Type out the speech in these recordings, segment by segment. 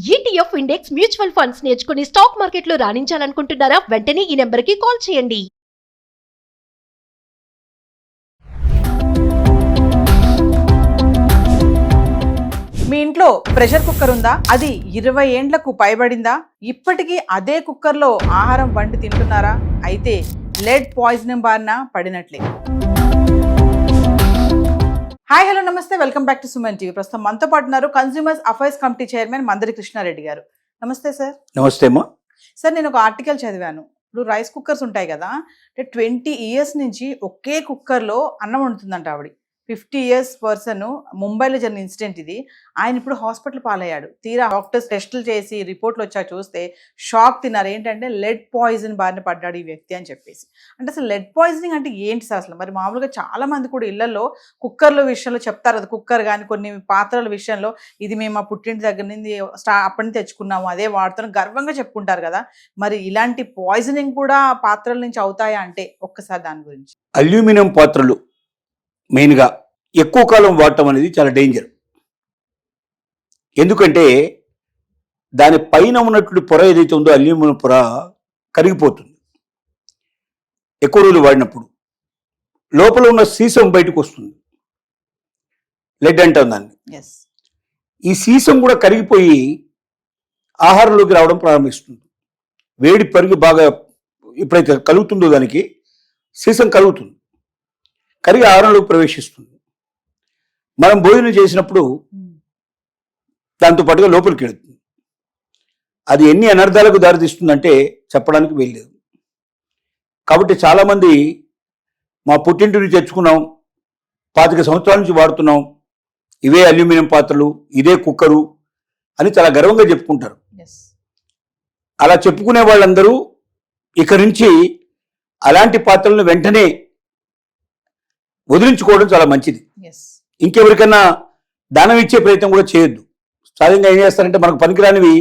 ETF index mutual funds నేర్చుకుని stock మార్కెట్లో రాణించాలనుకుంటున్నారా? వెంటనే ఈ నెంబర్కి కాల్ చేయండి. మీ ఇంట్లో ప్రెషర్ కుక్కర్ ఉందా? అది 20 ఏండ్లకు పైబడిందా? ఇప్పటికీ అదే కుక్కర్లో ఆహారం వండి తింటున్నారా? అయితే లెడ్ పాయిజనింగ్ బారిన పడినట్లే. హాయ్ హలో నమస్తే, welcome back to Suman TV. ప్రస్తుతం మనతో పాటు ఉన్నారు consumers affairs committee chairman Mandari Krishna Reddy గారు. నమస్తే సార్. నమస్తే అమ్మా. సార్, నేను ఒక ఆర్టికల్ చదివాను. ఇప్పుడు రైస్ కుక్కర్స్ ఉంటాయి కదా, 20 years నుంచి ఒకే కుక్కర్లో అన్నం వండుతుందంట ఆవిడ. 50 years పర్సన్, ముంబైలో జరిగిన ఇన్సిడెంట్ ఇది. ఆయన ఇప్పుడు హాస్పిటల్ పాలయ్యాడు. తీరా డాక్టర్స్ టెస్టులు చేసి రిపోర్ట్లు వచ్చాక చూస్తే షాక్ తిన్నారు. ఏంటంటే లెడ్ పాయిజన్ బారిన పడ్డాడు ఈ వ్యక్తి అని చెప్పేసి. అంటే అసలు లెడ్ పాయిజనింగ్ అంటే ఏంటి సార్ అసలు? మరి మామూలుగా చాలా మంది కూడా ఇళ్లలో కుక్కర్ల విషయంలో చెప్తారు. అది కుక్కర్ కానీ కొన్ని పాత్రల విషయంలో ఇది మేము మా పుట్టింటి దగ్గర నుంచి అప్పటి నుంచి తెచ్చుకున్నాము, అదే వాడుతున్నాం గర్వంగా చెప్పుకుంటారు కదా. మరి ఇలాంటి పాయిజనింగ్ కూడా పాత్రల నుంచి అవుతాయా అంటే ఒక్కసారి దాని గురించి. అల్యూమినియం పాత్రలు మెయిన్గా ఎక్కువ కాలం వాడటం అనేది చాలా డేంజర్. ఎందుకంటే దాని పైన ఉన్నటువంటి పొర ఏదైతే ఉందో అల్యూమినియం పొర కరిగిపోతుంది ఎక్కువ రోజులు వాడినప్పుడు. లోపల ఉన్న సీసం బయటకు వస్తుంది, లెడ్ అంటాం దాన్ని. ఈ సీసం కూడా కరిగిపోయి ఆహారంలోకి రావడం ప్రారంభిస్తుంది. వేడి పెరిగి బాగా ఎప్పుడైతే కలుగుతుందో దానికి సీసం కలుగుతుంది, కరిగి ఆహారంలోకి ప్రవేశిస్తుంది. మనం భోజనం చేసినప్పుడు దాంతో పాటుగా లోపలికి వెళుతుంది. అది ఎన్ని అనర్థాలకు దారితీస్తుందంటే చెప్పడానికి వీల్లేదు. కాబట్టి చాలామంది మా పుట్టింటి నుంచి తెచ్చుకున్నాం, 25 సంవత్సరాల నుంచి వాడుతున్నాం, ఇవే అల్యూమినియం పాత్రలు, ఇదే కుక్కరు అని చాలా గర్వంగా చెప్పుకుంటారు. అలా చెప్పుకునే వాళ్ళందరూ ఇక నుంచి అలాంటి పాత్రలను వెంటనే వదిలించుకోవడం చాలా మంచిది. ఇంకెవరికన్నా దానం ఇచ్చే ప్రయత్నం కూడా చేయొద్దు. సహజంగా ఏం చేస్తారంటే మనకు పనికిరానివి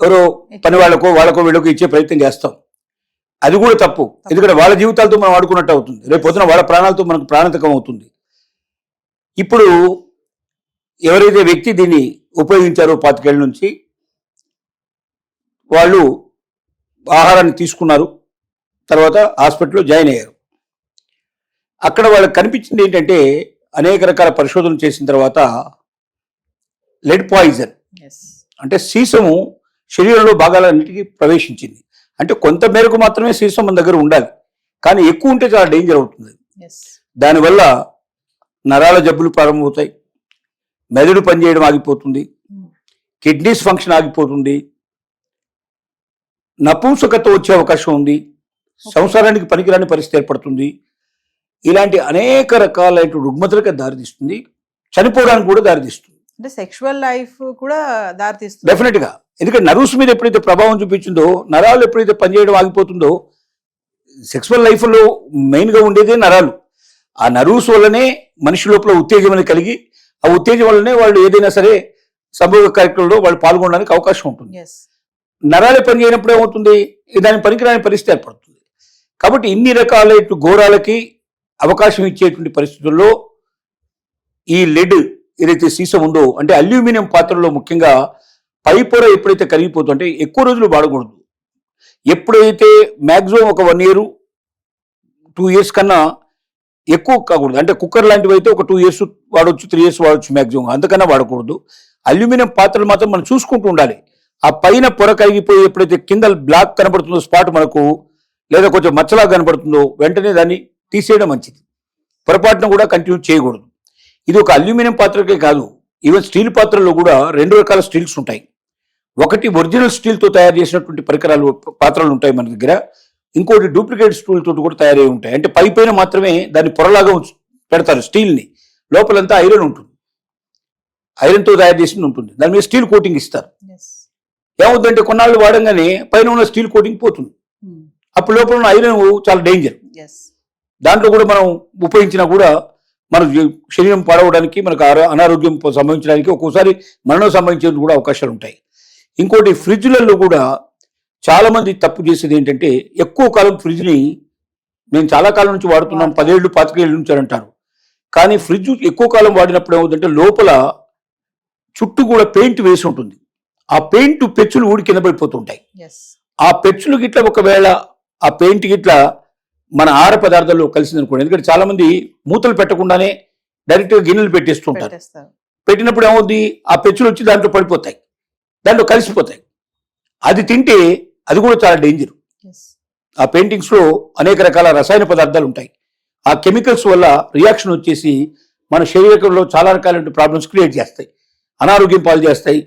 ఎవరో పని వాళ్ళకో వీళ్ళకో ఇచ్చే ప్రయత్నం చేస్తాం. అది కూడా తప్పు. ఎందుకంటే వాళ్ళ జీవితాలతో మనం ఆడుకున్నట్టు అవుతుంది, రేపు పొద్దున వాళ్ళ ప్రాణాలతో మనకు ప్రాణాంతకం అవుతుంది. ఇప్పుడు ఎవరైతే వ్యక్తి దీన్ని ఉపయోగించారో 25 ఏళ్ళ నుంచి, వాళ్ళు ఆహారాన్ని తీసుకున్నారు, తర్వాత హాస్పిటల్లో జాయిన్ అయ్యారు. అక్కడ వాళ్ళకి కనిపించింది ఏంటంటే అనేక రకాల పరిశోధనలు చేసిన తర్వాత లెడ్ పాయిజన్ అంటే సీసము శరీరంలో భాగాలన్నిటికీ ప్రవేశించింది. అంటే కొంత మేరకు మాత్రమే సీసం మన దగ్గర ఉండాలి, కానీ ఎక్కువ ఉంటే చాలా డేంజర్ అవుతుంది. దానివల్ల నరాల జబ్బులు ప్రారంభమవుతాయి, మెదడు పనిచేయడం ఆగిపోతుంది, కిడ్నీస్ ఫంక్షన్ ఆగిపోతుంది, నపుంసకత్వం వచ్చే అవకాశం ఉంది, సంసారానికి పనికిరాని పరిస్థితి ఏర్పడుతుంది. ఇలాంటి అనేక రకాలైన రుగ్మతలకు దారితీస్తుంది, చనిపోవడానికి కూడా దారితీస్తుంది. అంటే సెక్షువల్ లైఫ్ కూడా దారితీస్తుంది డెఫినెట్ గా. ఎందుకంటే నర్వ్స్ మీద ఎప్పుడైతే ప్రభావం చూపించిందో, నరాలు ఎప్పుడైతే పనిచేయడం ఆగిపోతుందో, సెక్సువల్ లైఫ్ లో మెయిన్ గా ఉండేదే నరాలు. ఆ నర్వ్స్ వల్లనే మనిషి లోపల ఉత్తేజం అనేది కలిగి, ఆ ఉత్తేజం వల్లనే వాళ్ళు ఏదైనా సరే సంభోగ కార్యక్రమంలో వాళ్ళు పాల్గొనడానికి అవకాశం ఉంటుంది. నరాలే పని చేయనప్పుడు ఏమవుతుంది, దాని పనికిరాని పరిస్థితి ఏర్పడుతుంది. కాబట్టి ఇన్ని రకాల ఘోరాలకి అవకాశం ఇచ్చేటువంటి పరిస్థితుల్లో ఈ లెడ్ ఏదైతే సీసం ఉందో, అంటే అల్యూమినియం పాత్రలో ముఖ్యంగా పై పొర ఎప్పుడైతే కరిగిపోతుందో, అంటే ఎక్కువ రోజులు వాడకూడదు. ఎప్పుడైతే మ్యాక్సిమం ఒక 1 year 2 years కన్నా ఎక్కువ కాకూడదు. అంటే కుక్కర్ లాంటివి అయితే ఒక 2 years వాడవచ్చు, 3 years వాడవచ్చు మ్యాక్సిమం, అంతకన్నా వాడకూడదు. అల్యూమినియం పాత్రలు మాత్రం మనం చూసుకుంటూ ఉండాలి. ఆ పైన పొర కరిగిపోయి ఎప్పుడైతే కింద బ్లాక్ కనబడుతుందో స్పాట్ మనకు, లేదా కొంచెం మచ్చలా కనబడుతుందో, వెంటనే దాన్ని తీసేయడం మంచిది. పొరపాటున కూడా కంటిన్యూ చేయకూడదు. ఇది ఒక అల్యూమినియం పాత్రకే కాదు, ఈవెన్ స్టీల్ పాత్రల్లో కూడా 2 రకాల స్టీల్స్ ఉంటాయి. ఒకటి ఒరిజినల్ స్టీల్తో తయారు చేసినటువంటి పాత్రలు ఉంటాయి మన దగ్గర, ఇంకోటి డూప్లికేట్ స్టీల్ తోటి కూడా తయారై ఉంటాయి. అంటే పైన మాత్రమే దాన్ని పొరలాగా పెడతారు స్టీల్ని, లోపలంతా ఐరన్ ఉంటుంది, ఐరన్తో తయారు చేసింది ఉంటుంది, దాని మీద స్టీల్ కోటింగ్ ఇస్తారు. ఏమవుతుందంటే కొన్నాళ్ళు వాడంగానే పైన ఉన్న స్టీల్ కోటింగ్ పోతుంది, అప్పుడు లోపల ఉన్న ఐరన్ చాలా డేంజర్. దాంట్లో కూడా మనం ఉపయోగించినా కూడా మన శరీరం పాడవడానికి, మనకు అనారోగ్యం సంభవించడానికి, ఒక్కోసారి మరణం సంభవించేందుకు కూడా అవకాశాలు ఉంటాయి. ఇంకోటి ఫ్రిడ్జ్లలో కూడా చాలా మంది తప్పు చేసేది ఏంటంటే, ఎక్కువ కాలం ఫ్రిడ్జ్ని నేను చాలా కాలం నుంచి వాడుతున్నాను, 10 ఏళ్ళు 25 ఏళ్ళ నుంచి అంటారు. కానీ ఫ్రిడ్జ్ ఎక్కువ కాలం వాడినప్పుడు ఏమవుతుందంటే లోపల చుట్టూ కూడా పెయింట్ వేసి ఉంటుంది, ఆ పెయింట్ పెచ్చులు ఊడి కింద పడిపోతుంటాయి. ఎస్. ఆ పెచ్చులు గిట్ల ఒకవేళ ఆ పెయింట్ గిట్ల మన ఆహార పదార్థాల్లో కలిసింది అనుకోండి, ఎందుకంటే చాలా మంది మూతలు పెట్టకుండానే డైరెక్ట్ గా గిన్నెలు పెట్టేస్తుంటారు. పెట్టేస్తారు. పెట్టినప్పుడు ఏమవుద్ది, ఆ పెచ్చులు వచ్చి దాంట్లో పడిపోతాయి, దాంట్లో కలిసిపోతాయి. అది తింటే అది కూడా చాలా డేంజర్. ఎస్. ఆ పెయింటింగ్స్ లో అనేక రకాల రసాయన పదార్థాలు ఉంటాయి. ఆ కెమికల్స్ వల్ల రియాక్షన్ వచ్చేసి మన శరీరంలో చాలా రకాల ప్రాబ్లమ్స్ క్రియేట్ చేస్తాయి, అనారోగ్యం పాలు చేస్తాయి,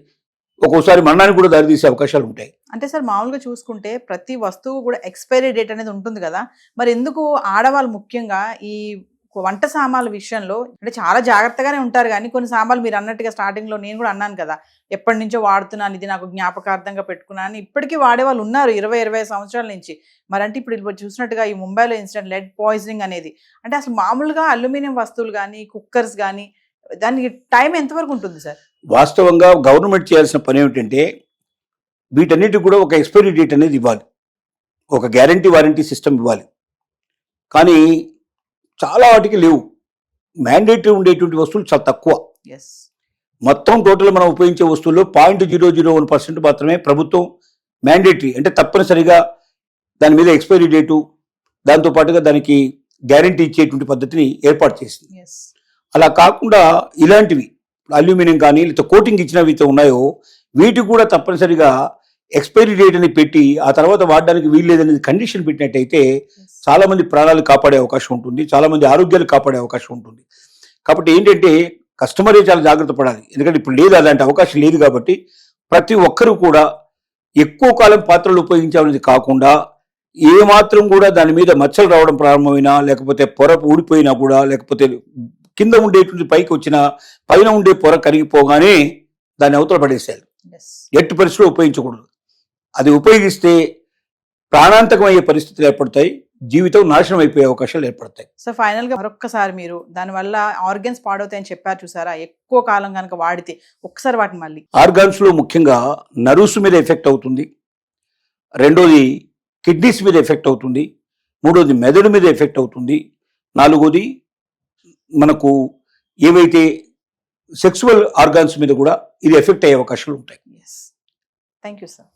ఒక్కోసారి మరణానికి కూడా దారితీసే అవకాశాలు ఉంటాయి. అంటే సార్ మామూలుగా చూసుకుంటే ప్రతి వస్తువు కూడా ఎక్స్పైరీ డేట్ అనేది ఉంటుంది కదా, మరి ఎందుకు ఆడవాళ్ళు ముఖ్యంగా ఈ వంట సామాన్ల విషయంలో అంటే చాలా జాగ్రత్తగానే ఉంటారు, కానీ కొన్ని సామాన్లు మీరు అన్నట్టుగా స్టార్టింగ్ లో నేను కూడా అన్నాను కదా, ఎప్పటి నుంచో వాడుతున్నాను, ఇది నాకు జ్ఞాపకార్థంగా పెట్టుకున్నాను, ఇప్పటికీ వాడే వాళ్ళు ఉన్నారు 20-25 సంవత్సరాల నుంచి. మరి అంటే ఇప్పుడు చూసినట్టుగా ఈ ముంబైలో ఇన్సిడెంట్ లెడ్ పాయిజనింగ్ అనేది, అంటే అసలు మామూలుగా అల్యూమినియం వస్తువులు కానీ కుక్కర్స్ కానీ దానికి టైం ఎంతవరకు ఉంటుంది సార్? వాస్తవంగా గవర్నమెంట్ చేయాల్సిన పని ఏమిటంటే వీటన్నిటికి కూడా ఒక ఎక్స్పైరీ డేట్ అనేది ఇవ్వాలి, ఒక గ్యారంటీ వారంటీ సిస్టమ్ ఇవ్వాలి. కానీ చాలా వాటికి లేవు. మ్యాండేటరీ ఉండేటువంటి వస్తువులు చాలా తక్కువ. ఎస్. మొత్తం టోటల్ మనం ఉపయోగించే వస్తువుల్లో 0.001% మాత్రమే ప్రభుత్వం మ్యాండేటరీ, అంటే తప్పనిసరిగా దాని మీద ఎక్స్పైరీ డేటు, దాంతో పాటుగా దానికి గ్యారంటీ ఇచ్చేటువంటి పద్ధతిని ఏర్పాటు చేసింది. ఎస్. అలా కాకుండా ఇలాంటివి అల్యూమినియం కానీ లేకపోతే కోటింగ్ ఇచ్చినవి అయితే ఉన్నాయో వీటికి కూడా తప్పనిసరిగా ఎక్స్పైరీ డేట్ అని పెట్టి ఆ తర్వాత వాడడానికి వీల్లేదనేది కండిషన్ పెట్టినట్టయితే చాలా మంది ప్రాణాలు కాపాడే అవకాశం ఉంటుంది, చాలా మంది ఆరోగ్యాలు కాపాడే అవకాశం ఉంటుంది. కాబట్టి ఏంటంటే కస్టమరే చాలా జాగ్రత్త పడాలి, ఎందుకంటే ఇప్పుడు లేదు, అలాంటి అవకాశం లేదు. కాబట్టి ప్రతి ఒక్కరూ కూడా ఎక్కువ కాలం పాత్రలు ఉపయోగించాలనేది కాకుండా ఏ మాత్రం కూడా దాని మీద మచ్చలు రావడం ప్రారంభమైనా, లేకపోతే పొర ఊడిపోయినా కూడా, లేకపోతే కింద ఉండేటువంటి పైకి వచ్చిన పైన ఉండే పొర కరిగిపోగానే దాన్ని అవతల పడేసేయాలి. ఎట్టి పరిస్థితిలో ఉపయోగించకూడదు. అది ఉపయోగిస్తే ప్రాణాంతకం అయ్యే పరిస్థితులు ఏర్పడతాయి, జీవితం నాశనం అయిపోయే అవకాశాలు ఏర్పడతాయి. సో ఫైనల్ గా మరొక్కసారి మీరు దానివల్ల ఆర్గన్స్ పాడవుతాయని చెప్పారు చూసారా, ఎక్కువ కాలం కనుక వాడితే, ఒక్కసారి వాటిని మళ్ళీ. ఆర్గాన్స్ లో ముఖ్యంగా నర్వ్స్ మీద ఎఫెక్ట్ అవుతుంది, రెండోది కిడ్నీస్ మీద ఎఫెక్ట్ అవుతుంది, మూడోది మెదడు మీద ఎఫెక్ట్ అవుతుంది, నాలుగోది మనకు ఏవైతే సెక్సువల్ ఆర్గాన్స్ మీద కూడా ఇది ఎఫెక్ట్ అయ్యే అవకాశాలు ఉంటాయి. Thank you sir.